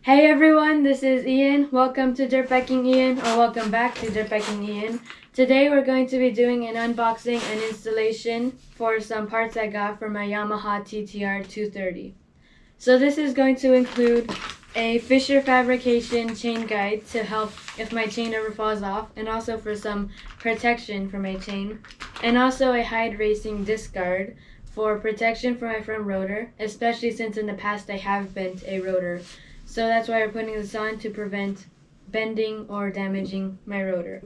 Hey everyone, this is Ian. Welcome to Dirtbiking Ian, or welcome back to Dirtbiking Ian. Today we're going to be doing an unboxing and installation for some parts I got for my Yamaha TTR 230. So this is going to include a Fisher fabrication chain guide to help if my chain ever falls off, and also for some protection for my chain, and also a Hyde Racing disc guard for protection for my front rotor, especially since in the past I have bent a rotor. So that's why we're putting this on, to prevent bending or damaging my rotor.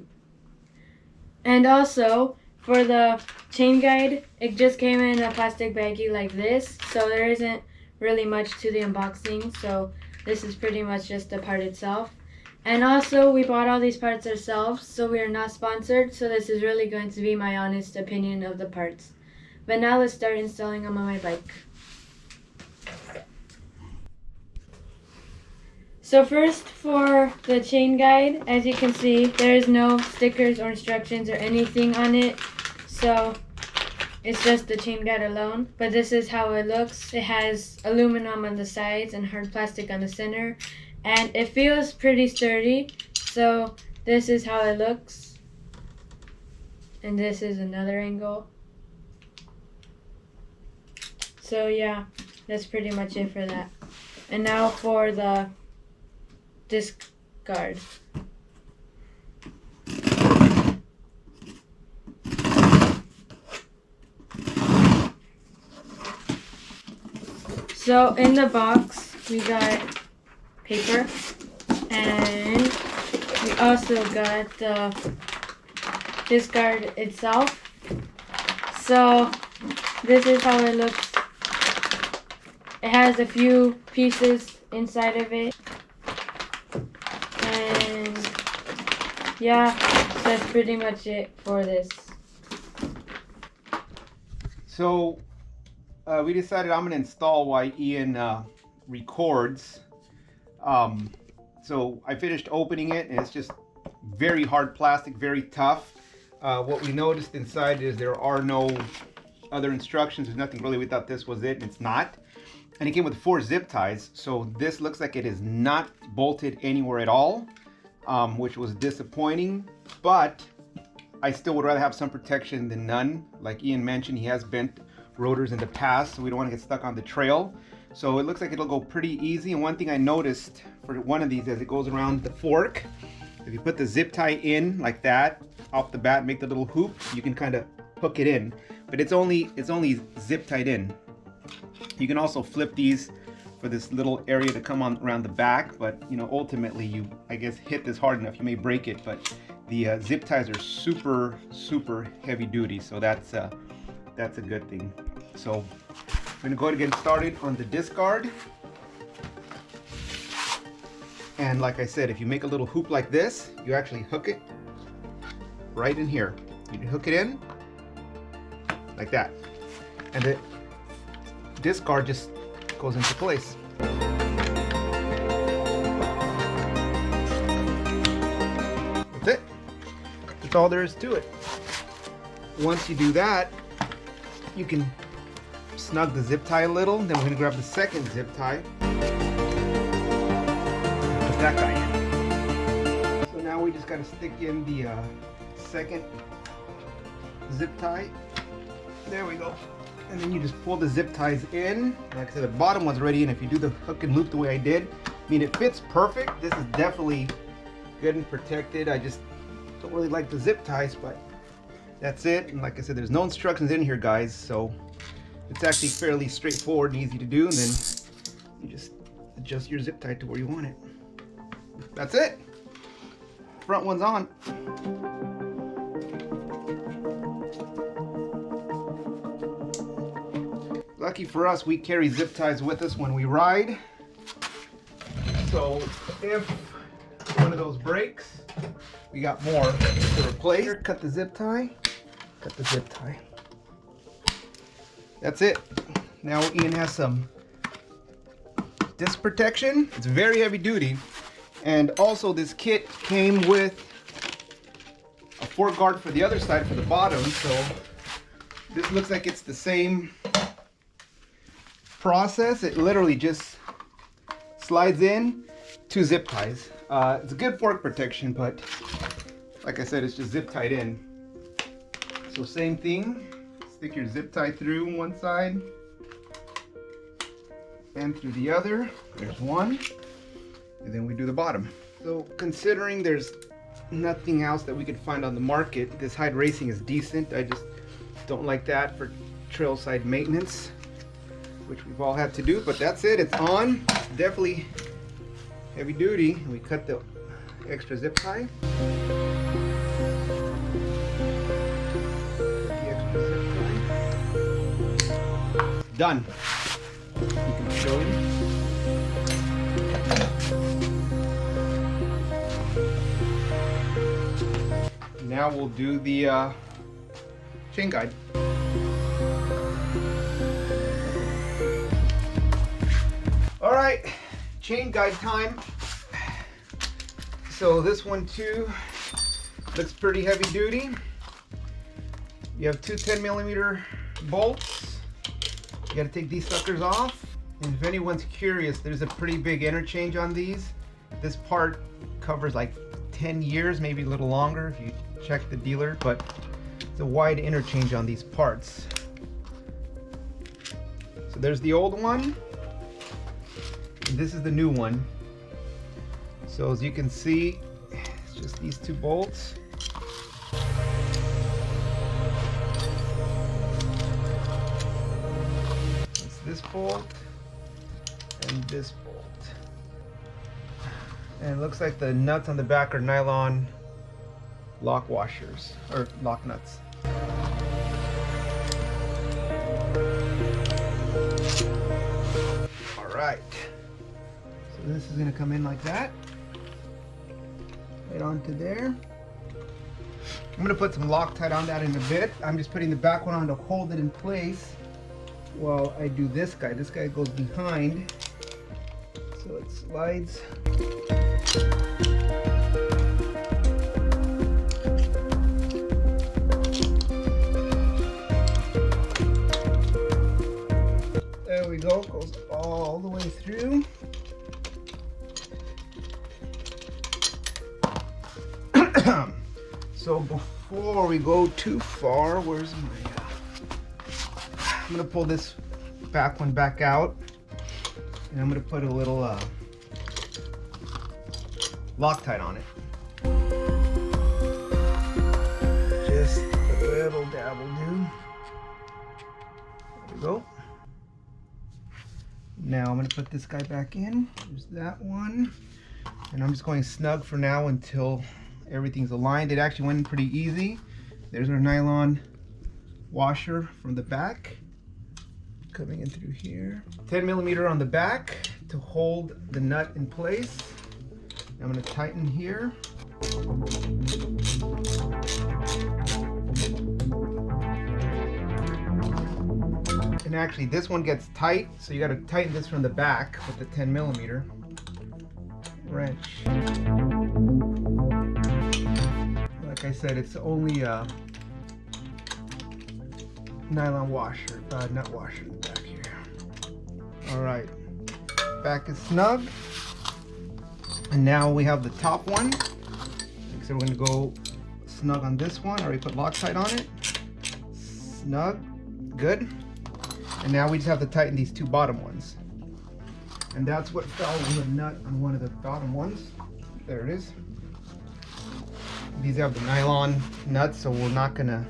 And also, for the chain guide, it just came in a plastic baggie like this, so there isn't really much to the unboxing, so this is pretty much just the part itself. And also, we bought all these parts ourselves, so we are not sponsored, so this is really going to be my honest opinion of the parts. But now let's start installing them on my bike. So first, for the chain guide, as you can see, there is no stickers or instructions or anything on it, so it's just the chain guide alone. But this is how it looks. It has aluminum on the sides and hard plastic on the center, and it feels pretty sturdy. So this is how it looks, and this is another angle. So yeah, that's pretty much it for that. And now for the disc guard. So in the box we got paper, and we also got the disc guard itself. So this is how it looks. It has a few pieces inside of it. And yeah, that's pretty much it for this. So we decided I'm gonna install while Ian records. So I finished opening it, and it's just very hard plastic, very tough. What we noticed inside is there are no other instructions. There's nothing really. We thought this was it, and it's not. And it came with 4 zip ties, so this looks like it is not bolted anywhere at all, which was disappointing, but I still would rather have some protection than none. Like Ian mentioned, he has bent rotors in the past, so we don't want to get stuck on the trail. So it looks like it'll go pretty easy. And one thing I noticed for one of these, as it goes around the fork, if you put the zip tie in like that off the bat, make the little hoop, you can kind of hook it in, but it's only zip tied in. You can also flip these for this little area to come on around the back, but you know, ultimately you, I guess, hit this hard enough, you may break it. But the zip ties are super heavy duty, so that's a good thing. So I'm gonna go ahead and get started on the disc guard. And like I said, if you make a little hoop like this, you actually hook it right in here. You hook it in like that, and the disc guard just goes into place. That's it. That's all there is to it. Once you do that, you can snug the zip tie a little. Then we're going to grab the second zip tie. Put that guy in. So now we just got to stick in the second zip tie. There we go. And then you just pull the zip ties in. Like I said, the bottom one's already in. If you do the hook and loop the way I did, I mean, it fits perfect. This is definitely good and protected. I just don't really like the zip ties, but that's it. And like I said, there's no instructions in here, guys, so it's actually fairly straightforward and easy to do. And then you just adjust your zip tie to where you want it. That's it. Front one's on. Lucky for us, we carry zip ties with us when we ride. So if one of those breaks, we got more to replace. Cut the zip tie. Cut the zip tie. That's it. Now Ian has some disc protection. It's very heavy duty. And also this kit came with a fork guard for the other side for the bottom. So this looks like it's the same process. It literally just slides in, 2 zip ties. It's a good fork protection, but like I said, it's just zip tied in. So same thing, stick your zip tie through one side and through the other. There's one, and then we do the bottom. So considering there's nothing else that we could find on the market, this hide racing is decent. I just don't like that for trailside maintenance, which we've all had to do, but that's it. It's on. It's definitely heavy duty. We cut the extra zip tie. Done. You can show him. Now we'll do the chain guide. All right, chain guide time. So this one too looks pretty heavy duty. You have two 10mm bolts. You gotta take these suckers off. And if anyone's curious, there's a pretty big interchange on these. This part covers like 10 years, maybe a little longer if you check the dealer, but it's a wide interchange on these parts. So there's the old one, and this is the new one. So as you can see, it's just these two bolts. It's this bolt and this bolt. And it looks like the nuts on the back are nylon lock washers, or lock nuts. All right, so this is gonna come in like that, right onto there. I'm gonna put some Loctite on that in a bit. I'm just putting the back one on to hold it in place while I do this guy. This guy goes behind, so it slides. There we go, goes all the way through. So before we go too far, where's my, I'm gonna pull this back one back out, and I'm gonna put a little Loctite on it. Just a little dab will do. There we go. Now I'm going to put this guy back in. There's that one. And I'm just going snug for now until everything's aligned. It actually went in pretty easy. There's our nylon washer from the back. Coming in through here. 10mm on the back to hold the nut in place. I'm going to tighten here. And actually this one gets tight, so you got to tighten this from the back with the 10mm wrench. Like I said, it's only a nylon washer, nut washer in the back here. All right, back is snug. And now we have the top one. So we're going to go snug on this one. I already put Loctite on it. Snug, good. And now we just have to tighten these two bottom ones. And that's what fell with a nut on one of the bottom ones. There it is. These have the nylon nuts, so we're not gonna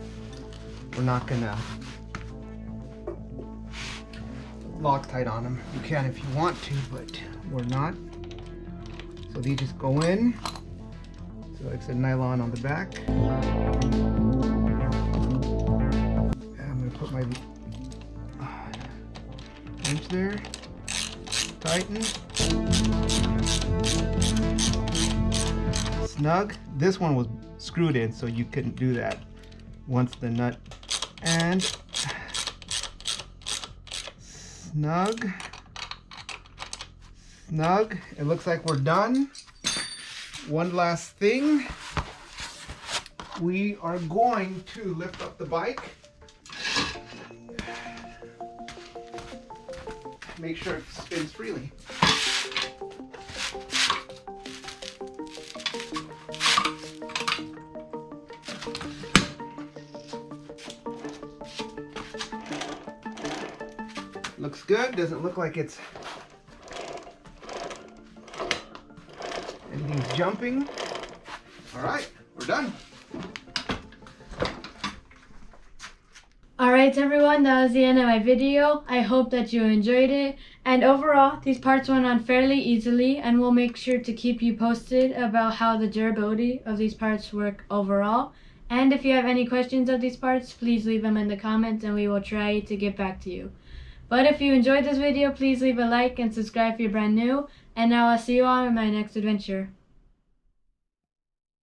Loctite on them. You can if you want to, but we're not. So these just go in. So it's a nylon on the back. I'm gonna put my wrench there. Tighten. Snug. This one was screwed in, so you couldn't do that once the nut. And snug. Snug. It looks like we're done. One last thing. We are going to lift up the bike. Make sure it spins freely. Looks good. Doesn't look like it's anything's jumping. All right, we're done. Alright everyone, that was the end of my video. I hope that you enjoyed it. And overall, these parts went on fairly easily, and we'll make sure to keep you posted about how the durability of these parts work overall. And if you have any questions of these parts, please leave them in the comments and we will try to get back to you. But if you enjoyed this video, please leave a like and subscribe if you're brand new. And now I'll see you all in my next adventure.